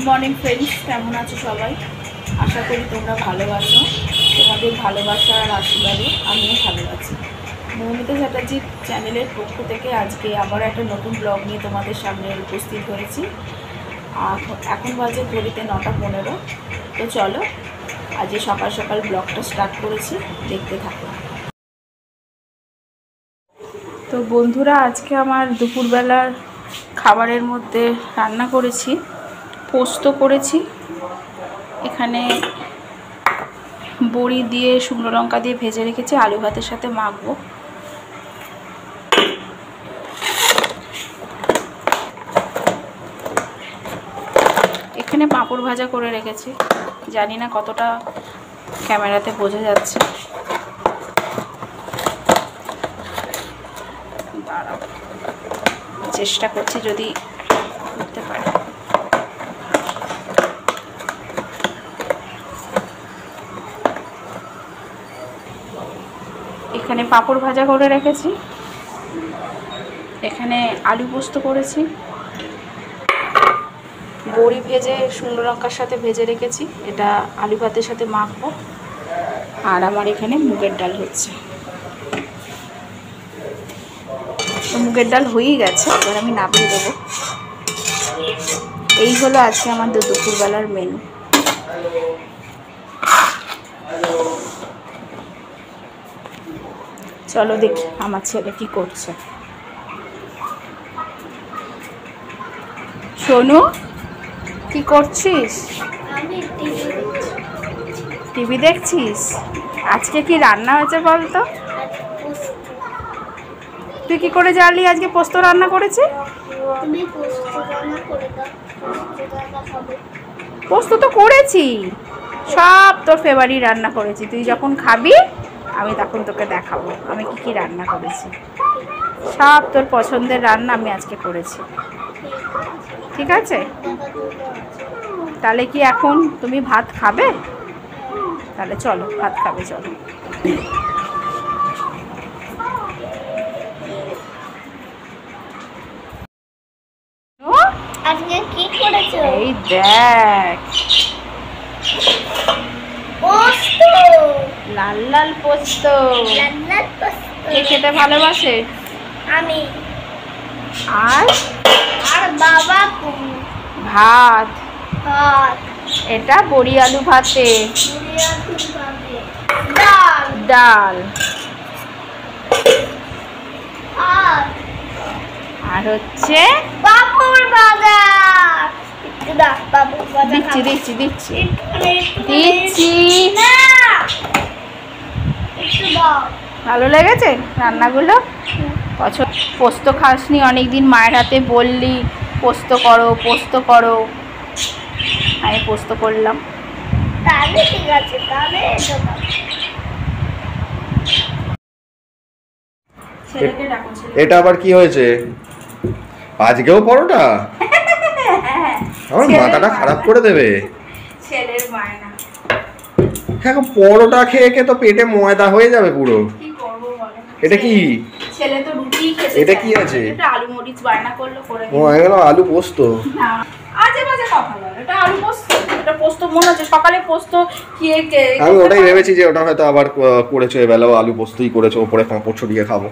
Good morning friends, কেমন আছো সবাই? আশা করি তোমরা ভালো আছো। তোমাদের ভালোবাসা আর আশীর্বাদে আমিও ভালো আছি। মৌমিতা চ্যাটার্জির চ্যানেলের পক্ষ থেকে আজকে আবার একটা নতুন ব্লগ নিয়ে তোমাদের সামনে উপস্থিত হয়েছি। এখন বাজে ঘড়িতে 9:15। তো চলো আজকে সকাল সকাল ব্লগটা স্টার্ট করেছি, দেখতে থাকো। তো বন্ধুরা, আজকে আমার দুপুরবেলার খাবারের মধ্যে রান্না করেছি, পোস্ত করেছি। এখানে বড়ি দিয়ে শুকনো লঙ্কা দিয়ে ভেজে রেখেছি, আলু ভাতের সাথে মাখবো। এখানে পাঁপড় ভাজা করে রেখেছি, জানি না কতটা ক্যামেরাতে বোঝা যাচ্ছে। দাঁড়াও, চেষ্টা করছি যদি করতে পারি। এখানে পাঁপড় ভাজা করে রেখেছি, এখানে আলু পোস্ত করেছি, বড়ি ভেজে শুকনো লঙ্কার সাথে ভেজে রেখেছি, এটা আলু ভাতের সাথে মাখবো। আর আমার এখানে মুগের ডাল হচ্ছে। তো মুগের ডাল হয়েই গেছে, এবার আমি নামিয়ে দেবো। এই হলো আজকে আমার দুপুরবেলার মেনু। চলো দেখি আমার ছেলে কি করছে। সোনু, কি করছিস? টিভি দেখছিস? আজকে কি রান্না হয়েছে বলতো? তুই কি করে জানলি আজকে পোস্ত রান্না করেছি? পোস্ত তো করেছি, সব তোর ফেভারিট রান্না করেছি। তুই যখন খাবি আমি তখন তোকে দেখাবো আমি কি কি রান্না করেছি। সব তোর পছন্দের রান্না আমি আজকে করেছি, ঠিক আছে? তাহলে কি এখন তুমি ভাত খাবে? তাহলে চলো ভাত খাবে, চলো। আজকে কি করেছো? এই দেখ, পোস্ত, লাল লাল পোস্ত। লাল লাল পোস্ত কে খেতে ভালোবাসে? আমি। আর বাবা ভাত, ভাত, এটা বড়ি আলু ভাতে, ডাল, ডাল, আর হচ্ছে পাঁপড় ভাজা। দিচ্ছি দিচ্ছি দিচ্ছি দিচ্ছি। ভালো লেগেছে রান্নাগুলো? পোস্ত খাসনি অনেকদিন, মায়ের হাতে বললি পোস্ত করো পোস্ত করো, আমি পোস্ত করলাম। তাহলে ঠিক আছে, তাহলে এটা আবার কি হয়েছে? আজকেও পরোটা? আমার মাথাটা খারাপ করে দেবে। ছেলের বায়না। হ্যাঁ, পরোটা খেয়ে খেয়ে তো পেটে ময়দা হয়ে যাবে পুরো। কি করব বলো? এটা কি? ছেলে তো রুটি খেতে। এটা কি আছে? এটা আলু মরিচ বায়না করলো, করে ও এগুলো আলু পোস্ত। না, আজে বাজে কথা বলো। এটা আলু পোস্ত, এটা পোস্ত মনে হচ্ছে সকালে পোস্ত খেয়ে। আমি ওটাই ভেবেছি যে ওটা হয়তো আবার করেছো, এবেলাও আলু পোস্তই করেছো, ওপরে পাঁপড় ছড়িয়ে খাবো।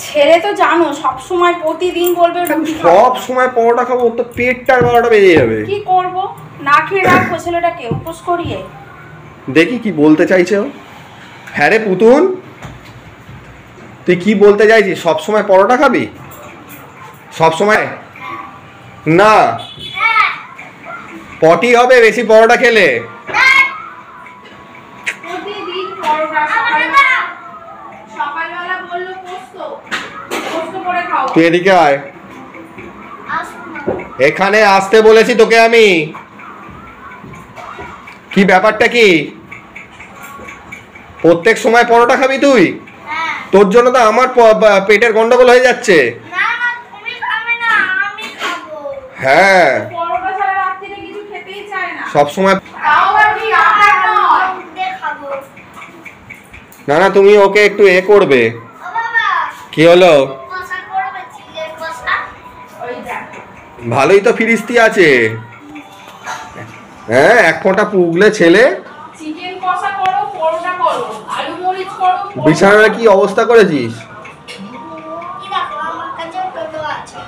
ছেলে তো জানো সব সময় প্রতিদিন বলবে সব সময় পরোটা খাবো, তো পেটটার 12টা বেজে যাবে। কি করব, না খেয়ে রাখবো ছেলেটাকে উপোস করিয়ে? দেখি কি বলতে চাইছো। হ্যাঁ রে পুতুন, তুই কি বলতে চাইছিস? সব সময় পরোটা খাবি? সব সময় না, পটি হবে বেশি পরোটা খেলে। প্রতিদিন পরোটা, সকালবেলা বললো পোস্ত, পোস্ত করে খাও। তুই এদিকে আয়, এখানে আসতে বলেছি তোকে আমি। কি ব্যাপারটা কি? প্রত্যেক সময় পরোটা খাবি তুই? তোর জন্য তো আমার পেটের গন্ডগোল হয়ে যাচ্ছে। হ্যাঁ, পরোটা ছাড়া রাত্রিতে কিছু খেতেই চায় না। সব সময় না না, তুমি ওকে একটু এ করবে। কি হলো? ভালোই তো ফিরিস্তি আছে। হ্যাঁ, এক ফোঁটা পুগলে ছেলে। চিকেন কষা করো, পরোটা করো, আলু মরিচ করো। বিছানার কি অবস্থা করেছিস? কি দেখো আমার কাছে টোটো আছে।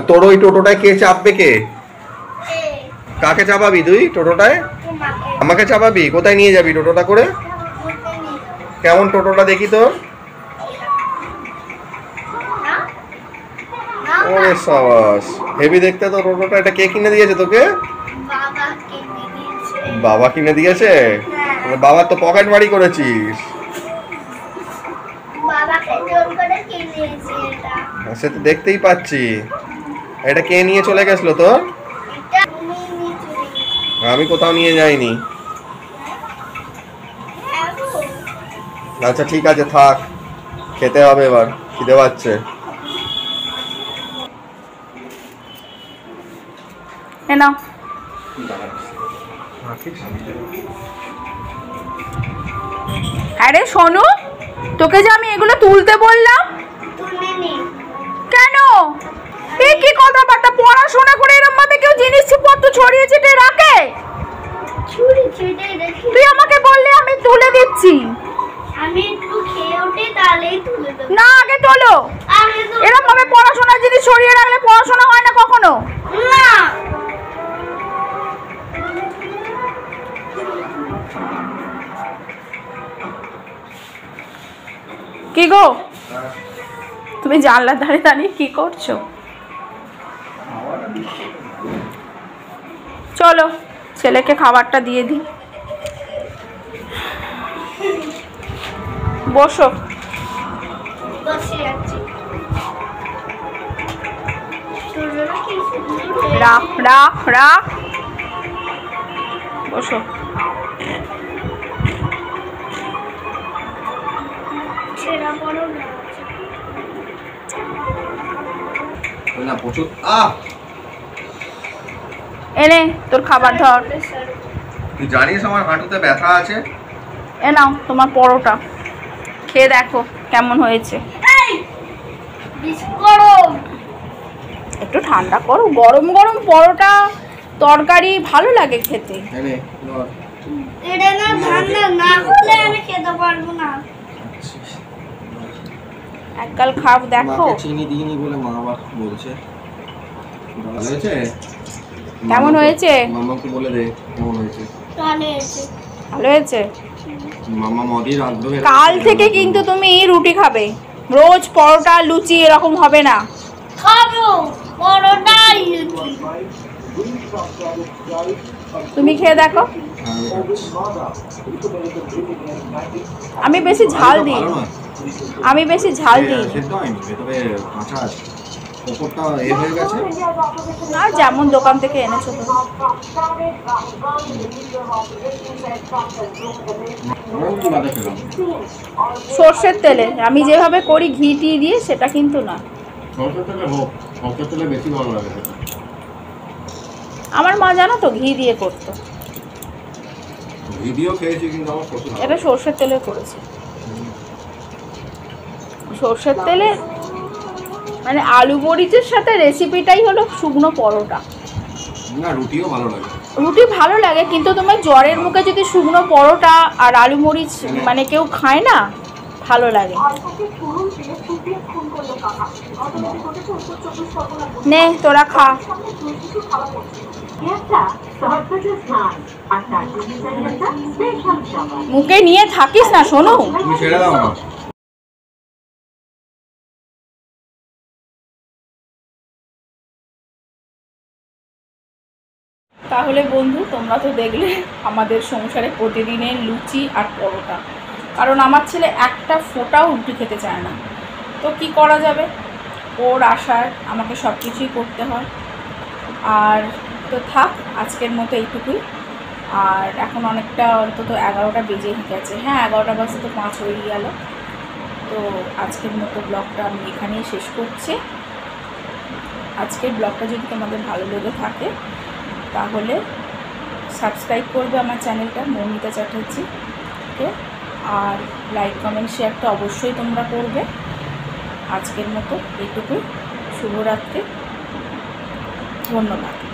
তোর ওই টোটোটায় কে চাপবে কে? এই কাকে চাপাবি তুই টোটোটায়? তোমাকে আমাকে চাপাবি? কোথায় নিয়ে যাবি টোটোটা করে? ঘুরতে নিয়ে যাবো। কেমন টোটোটা দেখি তো? না না ওরে সাবাস, হেভি দেখতে তো টোটোটা। এটা কে কিনে দিয়েছে তোকে? বাবা কিনে দিয়েছে। বাবা কিনে দিয়েছে? বাবার তো পকেট বাড়ি করেছিস। বাবাকে জোর করে কিনেছি এটা। সে তো দেখতেই পাচ্ছি। এটা কে নিয়ে চলে গেছিল তোর? এটা তুমি নিয়ে চলে গেছো। আমি কোথাও নিয়ে যাইনি। হ্যাঁ, আচ্ছা ঠিক আছে, থাক, খেতে হবে এবার, খিদে পাচ্ছে। এ নাও। আরে সোনু, তোকে যে আমি এগুলো তুলতে বললাম, তুলে নি। কেন? এই কি কথাবার্তা? পড়াশোনা করে এরকম ভাবে কেউ জিনিসপত্র ছড়িয়ে ছিটিয়ে রাখে? ছুরি ছিটে রেখে তুই আমাকে বললে আমি তুলে দিচ্ছি। আমি একটু খেয়ে উঠে তাহলেই তুলে দেবো। না, আগে তোলো। আগে তো এরকম ভাবে পড়াশোনার জিনিস ছড়িয়ে রাখলে পড়াশোনা হয় না কখনো। না। কি গো, তুমি জানলার ধারে দাঁড়িয়ে কি করছো? চলো ছেলেকে খাবারটা দিয়ে দিই। বসো। বসে আছি। তোরা কি সুন্দর রাখ রাখ রাখ, বসো। ছেঁড়া বড় না। না প্রচুর। এনে তোর খাবার ধর। তুই জানিস আমার হাঁটুতে ব্যথা আছে? এ নাও তোমার পরোটা, খেয়ে দেখো কেমন হয়েছে। এই বিষ গরম। একটু ঠান্ডা করো, গরম গরম পরোটা তরকারি ভালো লাগে খেতে। এটা না ঠান্ডা না হলে আমি খেতে পারবো না। এককাল খাও দেখো চিনি দিইনি বলে মা আবার বলছে। ভালো হয়েছে? কেমন হয়েছে। মামাকে বলে দে কেমন হয়েছে। তাহলে এসে ভালো হয়েছে। মামা মদির আগ্রহে কাল থেকে কিন্তু তুমি রুটি খাবে, রোজ পরোটা লুচি এরকম হবে না। খাবো পরোটা আর লুচি। তুমি খেয়ে দেখো। আমি বেশি ঝাল দিই, আমি বেশি ঝাল দিই সেদ্ধ হয়নি, ভেতরে কাঁচা আছে, ওপরটা এ হয়ে গেছে। না, যেমন দোকান থেকে এনেছো তো। সর্ষের তেলে আমি যেভাবে করি ঘি টি দিয়ে, সেটা কিন্তু না। সরষের তেলে হোক, সরষের তেলে বেশি ভালো লাগে খেতে। আমার মা জানো তো ঘি দিয়ে করতো। ভিডিও খেয়েছি কিন্তু আমার শ্বশুর এটা সর্ষের তেলে করেছে। সর্ষের তেলে মানে আলু মরিচের সাথে রেসিপিটাই হলো শুকনো পরোটা। না, রুটিও ভালো লাগে। রুটি ভালো লাগে, কিন্তু তোমার জ্বরের মুখে যদি শুকনো পরোটা আর আলু মরিচ মানে কেউ খায় না, ভালো লাগে। নে তোরা খা। মুখে নিয়ে থাকিস না শোনো। তুমি ছেড়ে দাও না। তাহলে বন্ধু, তোমরা তো দেখলে আমাদের সংসারে প্রতিদিনের লুচি আর পরোটা। কারণ আমার ছেলে একটা ফোঁটাও রুটি খেতে চায় না, তো কি করা যাবে, ওর আশায় আমাকে সব কিছুই করতে হয়। আর তো থাক, আজকের মতো এইটুকুই। আর এখন অনেকটা অন্তত 11টা বেজে গেছে। হ্যাঁ, 11টা বাজতে তো 5 হয়ে গেল। তো আজকের মতো ব্লগটা আমি এখানেই শেষ করছি। আজকের ব্লগটা যদি তোমাদের ভালো লেগে থাকে তাহলে সাবস্ক্রাইব করবে আমার চ্যানেলটা মৌমিতা চ্যাটার্জি কে, আর লাইক কমেন্ট শেয়ার তো অবশ্যই তোমরা করবে। আজকের মতো এইটুকুই। শুভরাত্রি। ধন্যবাদ।